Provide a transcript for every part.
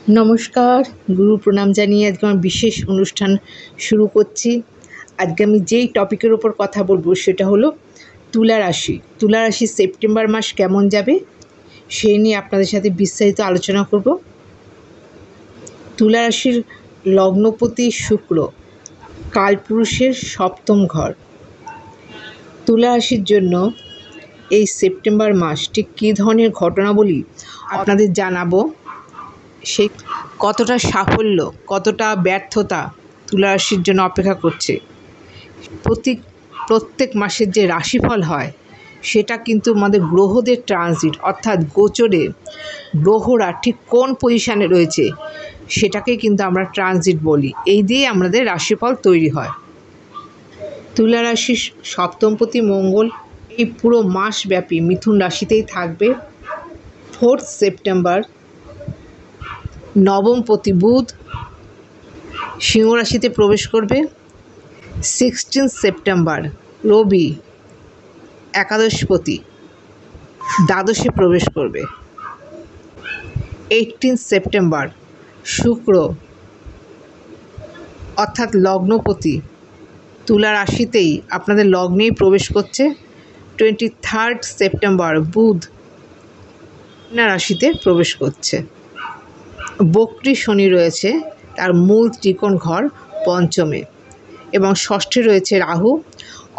নমস্কার, গুরু প্রণাম জানিয়ে আজকে আমার বিশেষ অনুষ্ঠান শুরু করছি। আজকে আমি যেই টপিকের ওপর কথা বলবো সেটা হলো তুলা রাশি। তুলা রাশি সেপ্টেম্বর মাস কেমন যাবে সেই নিয়ে আপনাদের সাথে বিস্তারিত আলোচনা করব। তুলা রাশির লগ্নপতি শুক্র, কালপুরুষের সপ্তম ঘর। তুলা রাশির জন্য এই সেপ্টেম্বর মাস ঠিক কী ধরনের ঘটনাবলী আপনাদের জানাবো, সেই কতটা সাফল্য কতটা ব্যর্থতা তুলা রাশির জন্য অপেক্ষা করছে। প্রত্যেক মাসের যে রাশিফল হয় সেটা কিন্তু আমাদের গ্রহদের ট্রানজিট অর্থাৎ গোচরে গ্রহরা ঠিক কোন পজিশানে রয়েছে সেটাকে কিন্তু আমরা ট্রানজিট বলি। এই দিয়ে আমাদের রাশিফল তৈরি হয়। তুলা রাশির সপ্তমপতি মঙ্গল এই পুরো মাসব্যাপী মিথুন রাশিতেই থাকবে। 4 সেপ্টেম্বর নবমপতি বুধ সিংহ রাশিতে প্রবেশ করবে। 16 সেপ্টেম্বর রবি একাদশপতি দ্বাদশে প্রবেশ করবে। 18 সেপ্টেম্বর শুক্র অর্থাৎ লগ্নপতি তুলা রাশিতেই আপনাদের লগ্নেই প্রবেশ করছে। 23 সেপ্টেম্বর বুধ কন্যা রাশিতে প্রবেশ করছে। বক্রী শনি রয়েছে তার মূল ত্রিকোণ ঘর পঞ্চমে, এবং ষষ্ঠে রয়েছে রাহু,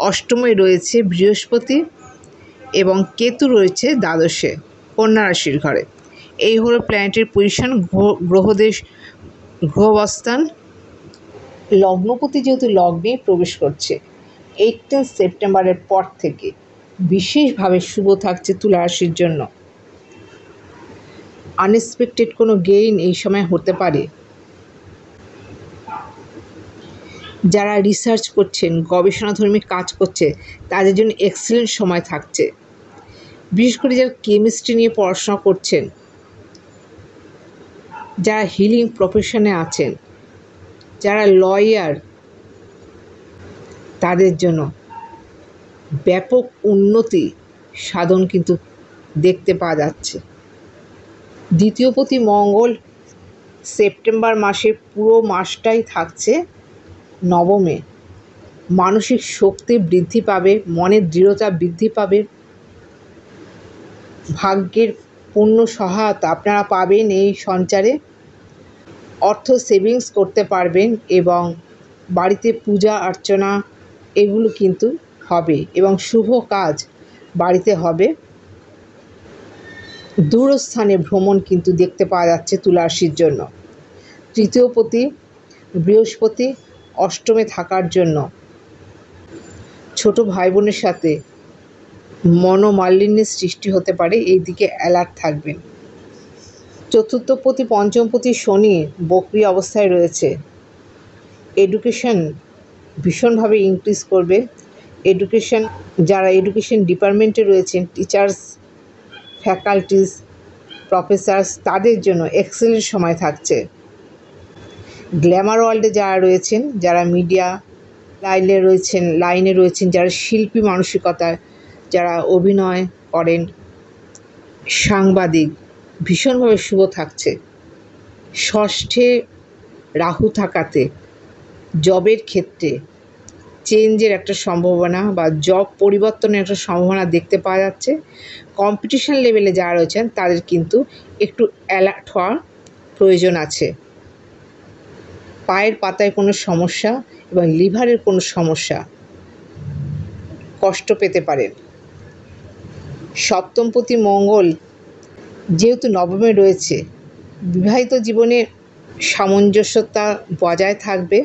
অষ্টমে রয়েছে বৃহস্পতি এবং কেতু রয়েছে দ্বাদশে কন্যা রাশির ঘরে। এই হলো প্ল্যানেটের পজিশন, গ্রহদের গ্রহাবস্থান। লগ্নপতি যেহেতু লগ্নে প্রবেশ করছে 18 সেপ্টেম্বরের পর থেকে বিশেষভাবে শুভ থাকছে তুলা রাশির জন্য। আনএক্সপেক্টেড কোনো গেইন এই সময় হতে পারে। যারা রিসার্চ করছেন, গবেষণাধর্মী কাজ করছে, তাদের জন্য এক্সেলেন্ট সময় থাকছে। বিশেষ করে যারা কেমিস্ট্রি নিয়ে পড়াশোনা করছেন, যারা হিলিং প্রফেশনে আছেন, যারা লয়ার, তাদের জন্য ব্যাপক উন্নতি সাধন কিন্তু দেখতে পাওয়া যাচ্ছে। দ্বিতীয়পতি মঙ্গল সেপ্টেম্বর মাসে পুরো মাসটাই থাকছে নবমে। মানসিক শক্তি বৃদ্ধি পাবে, মনের দৃঢ়তা বৃদ্ধি পাবে, ভাগ্যের পূর্ণ সহায়তা আপনারা পাবেন এই সঞ্চারে। অর্থ সেভিংস করতে পারবেন এবং বাড়িতে পূজা অর্চনা এগুলো কিন্তু হবে এবং শুভ কাজ বাড়িতে হবে। দূরস্থানে ভ্রমণ কিন্তু দেখতে পাওয়া যাচ্ছে তুলা রাশির জন্য। তৃতীয়পতি বৃহস্পতি অষ্টমে থাকার জন্য ছোট ভাই বোনের সাথে মনোমালিন্যের সৃষ্টি হতে পারে, এই দিকে অ্যালার্ট থাকবেন। চতুর্থপতি পঞ্চমপতি শনি বক্রী অবস্থায় রয়েছে। এডুকেশন ভীষণভাবে ইনক্রিজ করবে। যারা এডুকেশন ডিপার্টমেন্টে রয়েছেন, টিচার্স, ফ্যাকাল্টিস, প্রফেসর্স, তাদের জন্য এক্সেলেন্ট সময় থাকছে। গ্ল্যামার ওয়ার্ল্ডে যারা রয়েছেন, যারা মিডিয়া লাইনে রয়েছেন, যারা শিল্পী মানসিকতায় যারা অভিনয় করেন, সাংবাদিক, ভীষণভাবে শুভ থাকছে। ষষ্ঠে রাহু থাকাতে জবের ক্ষেত্রে চেঞ্জের একটা সম্ভাবনা বা জব পরিবর্তনের একটা সম্ভাবনা দেখতে পাওয়া যাচ্ছে। কম্পিটিশন লেভেলে যারা রয়েছেন তাদের কিন্তু একটু অ্যালার্ট হওয়ার প্রয়োজন আছে। পায়ের পাতায় কোনো সমস্যা এবং লিভারের কোনো সমস্যা, কষ্ট পেতে পারেন। সপ্তমপতি মঙ্গল যেহেতু নবমে রয়েছে, বিবাহিত জীবনে সামঞ্জস্যতা বজায় থাকবে।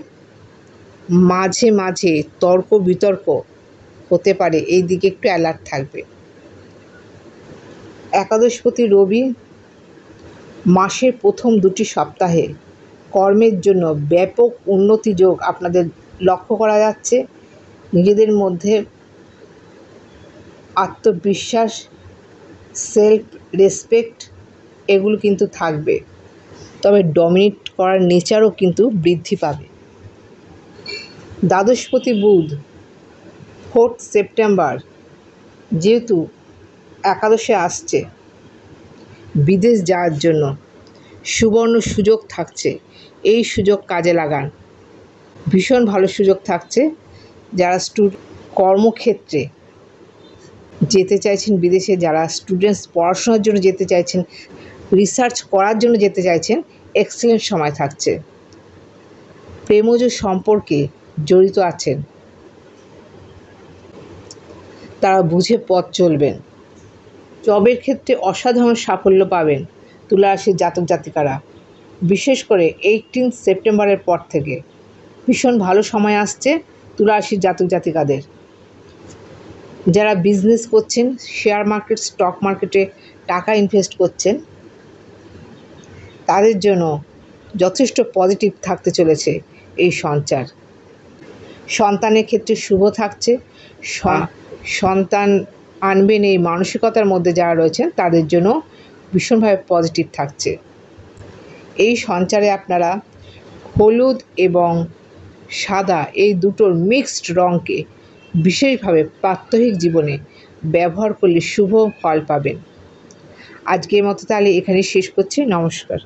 মাঝে মাঝে তর্ক বিতর্ক হতে পারে, এই দিকে একটু অ্যালার্ট থাকবে। একাদশপতি রবি মাসের প্রথম দুটি সপ্তাহে কর্মের জন্য ব্যাপক উন্নতি যোগ আপনাদের লক্ষ্য করা যাচ্ছে। নিজেদের মধ্যে আত্মবিশ্বাস, সেলফ রেসপেক্ট এগুলো কিন্তু থাকবে, তবে ডমিনেট করার নেচারও কিন্তু বৃদ্ধি পাবে। দ্বাদশপতি বুধ 4 সেপ্টেম্বর যেহেতু একাদশে আসছে, বিদেশ যাওয়ার জন্য সুবর্ণ সুযোগ থাকছে, এই সুযোগ কাজে লাগান। ভীষণ ভালো সুযোগ থাকছে। যারা কর্মক্ষেত্রে যেতে চাইছেন বিদেশে, যারা স্টুডেন্টস পড়াশোনার জন্য যেতে চাইছেন, রিসার্চ করার জন্য যেতে চাইছেন, এক্সেলেন্ট সময় থাকছে। প্রেমজ সম্পর্কে জড়িত আছেন, তারা বুঝে পথ চলবেন। জবের ক্ষেত্রে অসাধারণ সাফল্য পাবেন তুলা রাশির জাতক জাতিকারা। বিশেষ করে 18 সেপ্টেম্বরের পর থেকে ভীষণ ভালো সময় আসছে তুলা রাশির জাতক জাতিকাদের। যারা বিজনেস করছেন, শেয়ার মার্কেট, স্টক মার্কেটে টাকা ইনভেস্ট করছেন, তাদের জন্য যথেষ্ট পজিটিভ থাকতে চলেছে এই সঞ্চার। সন্তানের ক্ষেত্রে শুভ থাকছে। সন্তান আনবেন এই মানসিকতার মধ্যে যারা রয়েছেন তাদের জন্য ভীষণভাবে পজিটিভ থাকছে। এই সঞ্চারে আপনারা হলুদ এবং সাদা এই দুটোর মিক্সড রঙকে বিশেষভাবে প্রাত্যহিক জীবনে ব্যবহার করলে শুভ ফল পাবেন। আজকের মতো তাহলে এখানে শেষ করছি। নমস্কার।